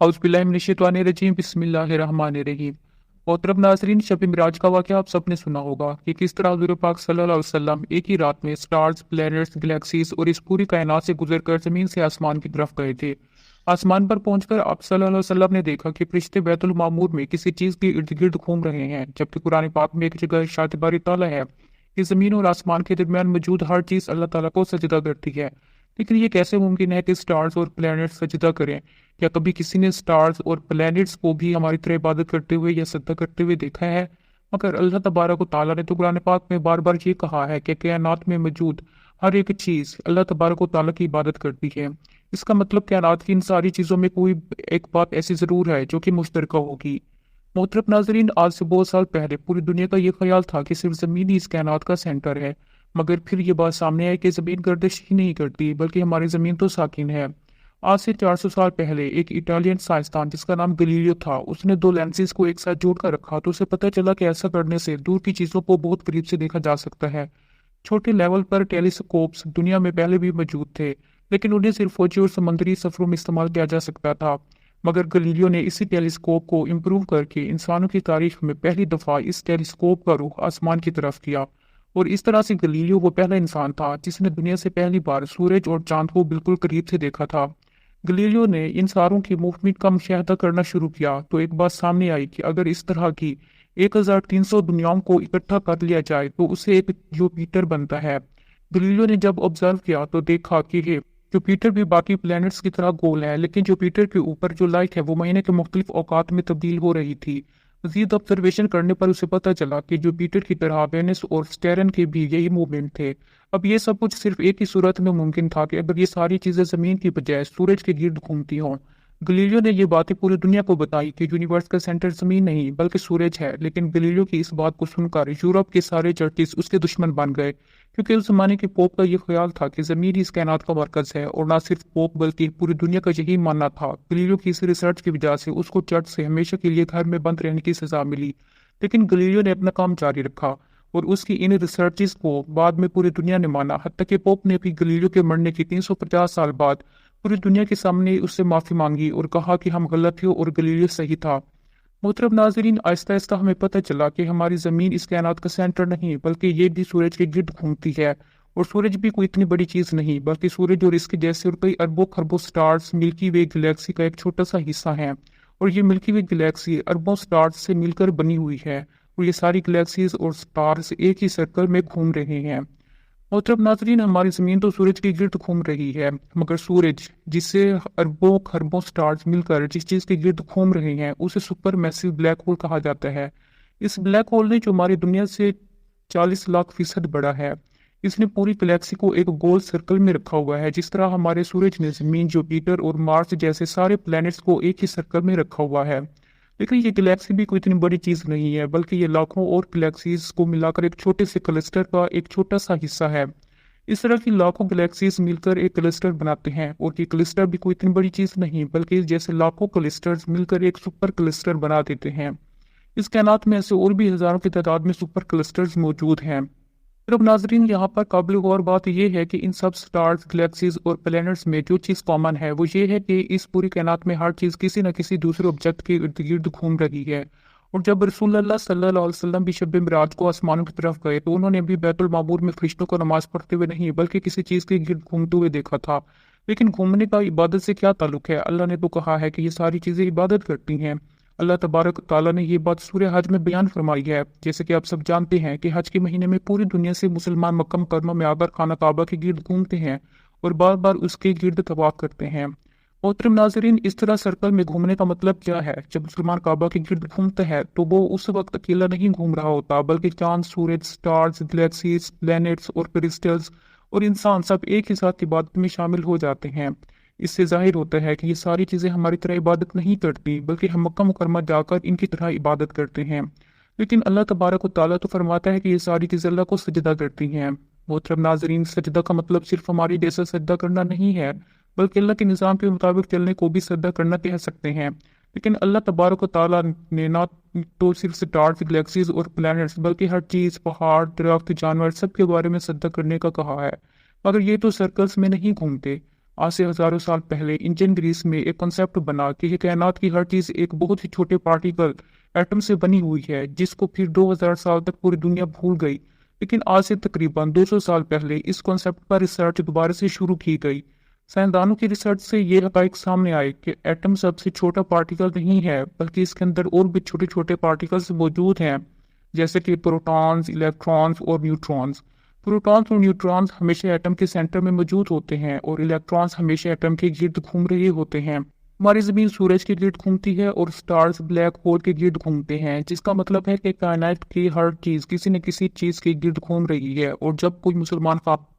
اعوذ باللہ من الشیطان الرجیم بسم اللہ الرحمن الرحیم۔ محترم ناظرین، شب معراج کا واقعہ آپ سب نے سنا ہوگا کہ کس طرح حضور پاک صلی اللہ علیہ وسلم ایک ہی رات میں سٹارز، پلینٹس، گلیکسیز اور اس پوری کائنات سے گزر کر زمین سے آسمان کی طرف گئے تھے۔ آسمان پر پہنچ کر آپ صلی اللہ علیہ وسلم نے دیکھا کہ فرشتے بیت المعمور میں کسی چیز کے ارد گرد گھوم رہے ہیں، جبکہ قرآن پاک میں ایک جگہ ارشاد باری تعالیٰ ہے کہ زمین اور آسمان کے درمیان موجود ہر چیز اللہ تعالیٰ کو سجدہ کرتی ہے۔ لیکن یہ کیسے ممکن ہے کہ سٹارز اور پلینٹس سجدہ کریں؟ کیا کبھی کسی نے سٹارز اور پلینٹس کو بھی ہماری طرح عبادت کرتے ہوئے یا سجدہ کرتے ہوئے دیکھا ہے؟ مگر اللہ تبارک و تعالیٰ نے تو قرآن پاک میں بار بار یہ کہا ہے کہ کائنات میں موجود ہر ایک چیز اللہ تبارک و تعالیٰ کی عبادت کرتی ہے۔ اس کا مطلب کائنات کی ان ساری چیزوں میں کوئی ایک بات ایسی ضرور ہے جو کہ مشترکہ ہوگی۔ محترم ناظرین، آج سے بہت سال پہلے پوری دنیا کا یہ خیال تھا کہ صرف زمین ہی اس کائنات کا سینٹر ہے، مگر پھر یہ بات سامنے آئی کہ زمین گردش ہی نہیں کرتی بلکہ ہماری زمین تو ساکن ہے۔ آج سے 400 سال پہلے ایک اٹالین سائنسدان جس کا نام گلیلیو تھا، اس نے دو لینسز کو ایک ساتھ جوڑ کر رکھا تو اسے پتہ چلا کہ ایسا کرنے سے دور کی چیزوں کو بہت قریب سے دیکھا جا سکتا ہے۔ چھوٹے لیول پر ٹیلیسکوپس دنیا میں پہلے بھی موجود تھے، لیکن انہیں صرف فوجی اور سمندری سفروں میں استعمال کیا جا سکتا تھا۔ مگر گلیلیو نے اسی ٹیلیسکوپ کو امپروو کر کے انسانوں کی تاریخ میں پہلی دفعہ اس ٹیلیسکوپ کا رخ آسمان کی طرف کیا، اور اس طرح سے گلیلیو وہ پہلا انسان تھا جس نے دنیا سے پہلی بار سورج اور چاند کو بالکل قریب سے دیکھا تھا۔ گلیلیو نے ان ستاروں کی موومنٹ کا مشاہدہ کرنا شروع کیا تو ایک بات سامنے آئی کہ اگر اس طرح کی 1300 دنیاؤں کو اکٹھا کر لیا جائے تو اسے ایک جوپیٹر بنتا ہے۔ گلیلیو نے جب آبزرو کیا تو دیکھا کہ جوپیٹر بھی باقی پلینٹس کی طرح گول ہے، لیکن جوپیٹر کے اوپر جو لائٹ ہے وہ مہینے کے مختلف اوقات میں تبدیل ہو رہی تھی۔ مزید آبزرویشن کرنے پر اسے پتہ چلا کہ جوپیٹر کی طرح وینس اور سٹیرن کے بھی یہی موومنٹ تھے۔ اب یہ سب کچھ صرف ایک ہی صورت میں ممکن تھا کہ اگر یہ ساری چیزیں زمین کی بجائے سورج کے گرد گھومتی ہوں۔ گلیلیو نے یہ باتیں پوری دنیا کو بتائی کہ یونیورس کا سینٹر زمین نہیں بلکہ سورج ہے، لیکن گلیلیو کی اس بات کو سن کر یورپ کے سارے چرچز اس کے دشمن بن گئے، کیونکہ اس زمانے کے پوپ کا یہ خیال تھا کہ زمین ہی اس کائنات کا مرکز ہے، اور نہ صرف پوپ بلکہ پوری دنیا کا یہی ماننا تھا۔ گلیلیو کی اس ریسرچ کی وجہ سے اس کو چرچ سے ہمیشہ کے لیے گھر میں بند رہنے کی سزا ملی، لیکن گلیلیو نے اپنا کام جاری رکھا اور اس کی ان ریسرچز کو بعد میں پوری دنیا نے مانا، حتیٰ کہ پوپ نے بھی گلیلیو کے مرنے کی 350 سال بعد پوری دنیا کے سامنے اس سے معافی مانگی اور کہا کہ ہم غلط تھے اور گلیلیو صحیح تھا۔ محترم ناظرین، آہستہ آہستہ ہمیں پتہ چلا کہ ہماری زمین اس کائنات کا سینٹر نہیں بلکہ یہ بھی سورج کے گرد گھومتی ہے، اور سورج بھی کوئی اتنی بڑی چیز نہیں بلکہ سورج اور اس کے جیسے اور کئی اربوں خربوں سٹارز ملکی وے گلیکسی کا ایک چھوٹا سا حصہ ہیں، اور یہ ملکی وے گلیکسی اربوں سٹارز سے مل کر بنی ہوئی ہے، اور یہ ساری گلیکسیز اور سٹارز ایک ہی سرکل میں گھوم رہے ہیں۔ محترم ناظرین، ہماری زمین تو سورج کے گرد گھوم رہی ہے، مگر سورج جس سے اربوں خربوں سٹارز مل کر جس چیز کے گرد گھوم رہے ہیں اسے سپر میسو بلیک ہول کہا جاتا ہے۔ اس بلیک ہول نے جو ہماری دنیا سے 40 لاکھ فیصد بڑا ہے، اس نے پوری گلیکسی کو ایک گول سرکل میں رکھا ہوا ہے، جس طرح ہمارے سورج نے زمین، جوپیٹر اور مارس جیسے سارے پلینٹس کو ایک ہی سرکل میں رکھا ہوا ہے۔ لیکن یہ گلیکسی بھی کوئی اتنی بڑی چیز نہیں ہے بلکہ یہ لاکھوں اور گلیکسیز کو ملا کر ایک چھوٹے سے کلسٹر کا ایک چھوٹا سا حصہ ہے۔ اس طرح کی لاکھوں گلیکسیز مل کر ایک کلسٹر بناتے ہیں، اور یہ کلسٹر بھی کوئی اتنی بڑی چیز نہیں بلکہ جیسے لاکھوں کلسٹرز مل کر ایک سپر کلسٹر بنا دیتے ہیں۔ اس کائنات میں ایسے اور بھی ہزاروں کی تعداد میں سپر کلسٹرز موجود ہیں۔ صرف ناظرین، یہاں پر قابل غور بات یہ ہے کہ ان سب سٹارز، گلیکسیز اور پلینٹس میں جو چیز کامن ہے وہ یہ ہے کہ اس پوری کائنات میں ہر چیز کسی نہ کسی دوسرے آبجیکٹ کے ارد گرد گھوم رہی ہے۔ اور جب رسول اللہ صلی اللہ علیہ وسلم بھی شب معراج کو آسمانوں کی طرف گئے تو انہوں نے بھی بیت المعمور میں فرشتوں کو نماز پڑھتے ہوئے نہیں بلکہ کسی چیز کے گرد گھومتے ہوئے دیکھا تھا۔ لیکن گھومنے کا عبادت سے کیا تعلق ہے؟ اللہ نے تو کہا ہے کہ یہ ساری چیزیں عبادت کرتی ہیں۔ اللہ تبارک تعالیٰ نے یہ بات سورہ حج میں بیان فرمائی ہے، جیسے کہ آپ سب جانتے ہیں کہ حج کے مہینے میں پوری دنیا سے مسلمان مکہ مکرمہ میں آ کر خانہ کعبہ کے گرد گھومتے ہیں اور بار بار اس کے گرد طواف کرتے ہیں۔ محترم ناظرین، اس طرح سرکل میں گھومنے کا مطلب کیا ہے؟ جب مسلمان کعبہ کے گرد گھومتا ہے تو وہ اس وقت اکیلا نہیں گھوم رہا ہوتا بلکہ چاند، سورج، سٹارز، گلیکسیز، پلینٹس اور کرسٹلز اور انسان سب ایک ہی ساتھ عبادت میں شامل ہو جاتے ہیں۔ اس سے ظاہر ہوتا ہے کہ یہ ساری چیزیں ہماری طرح عبادت نہیں کرتی بلکہ ہم مکہ مکرمہ جا کر ان کی طرح عبادت کرتے ہیں۔ لیکن اللہ تبارک و تعالیٰ تو فرماتا ہے کہ یہ ساری چیزیں اللہ کو سجدہ کرتی ہیں۔ محترم ناظرین، سجدہ کا مطلب صرف ہماری جیسا سجدہ کرنا نہیں ہے بلکہ اللہ کے نظام کے مطابق چلنے کو بھی سجدہ کرنا کہہ سکتے ہیں۔ لیکن اللہ تبارک و تعالیٰ نے نہ تو صرف سٹارز، گلیکسیز اور پلینٹس بلکہ ہر چیز، پہاڑ، درخت، جانور سب کے بارے میں سجدہ کرنے کا کہا ہے، مگر یہ تو سرکلز میں نہیں گھومتے۔ آج سے ہزاروں سال پہلے اینشنٹ گریس میں ایک کنسیپٹ بنا کہ یہ کائنات کی ہر چیز ایک بہت ہی چھوٹے پارٹیکل ایٹم سے بنی ہوئی ہے، جس کو پھر 2000 سال تک پوری دنیا بھول گئی۔ لیکن آج سے تقریباً 200 سال پہلے اس کنسیپٹ پر ریسرچ دوبارہ سے شروع کی گئی۔ سائنسدانوں کی ریسرچ سے یہ حقائق سامنے آئے کہ ایٹم سب سے چھوٹا پارٹیکل نہیں ہے، بلکہ اس کے اندر اور بھی چھوٹے چھوٹے پارٹیکلز موجود ہیں، جیسے کہ پروٹونز، الیکٹرانز اور نیوٹرونز۔ پروٹونز اور نیوٹرونز ہمیشہ ایٹم کے سینٹر میں موجود ہوتے ہیں اور الیکٹرانز ہمیشہ ایٹم کے گرد گھوم رہے ہوتے ہیں۔ ہماری زمین سورج کے گرد گھومتی ہے اور سٹارز بلیک ہول کے گرد گھومتے ہیں، جس کا مطلب ہے کہ کائنات کی ہر چیز کسی نہ کسی چیز کے گرد گھوم رہی ہے، اور جب کوئی مسلمان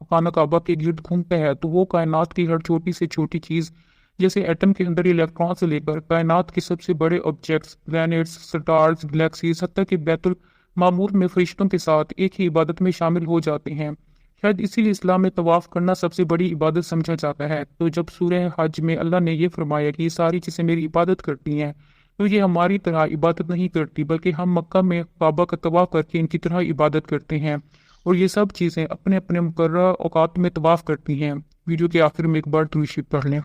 خانہ کعبہ کے گرد گھومتا ہے تو وہ کائنات کی ہر چھوٹی سے چھوٹی چیز، جیسے ایٹم کے اندر الیکٹران سے لے کر کائنات کے سب سے بڑے آبجیکٹس، پلانٹس، سٹارز، گلیکسیز، حتیٰ کہ بیت المعمور میں فرشتوں کے ساتھ ایک ہی عبادت میں شامل ہو جاتے ہیں۔ شاید اسی لیے اسلام میں طواف کرنا سب سے بڑی عبادت سمجھا جاتا ہے۔ تو جب سورہ حج میں اللہ نے یہ فرمایا کہ یہ ساری چیزیں میری عبادت کرتی ہیں، تو یہ ہماری طرح عبادت نہیں کرتی، بلکہ ہم مکہ میں کعبہ کا طواف کر کے ان کی طرح عبادت کرتے ہیں، اور یہ سب چیزیں اپنے اپنے مقررہ اوقات میں طواف کرتی ہیں۔ ویڈیو کے آخر میں ایک بار درود شریف پڑھ لیں۔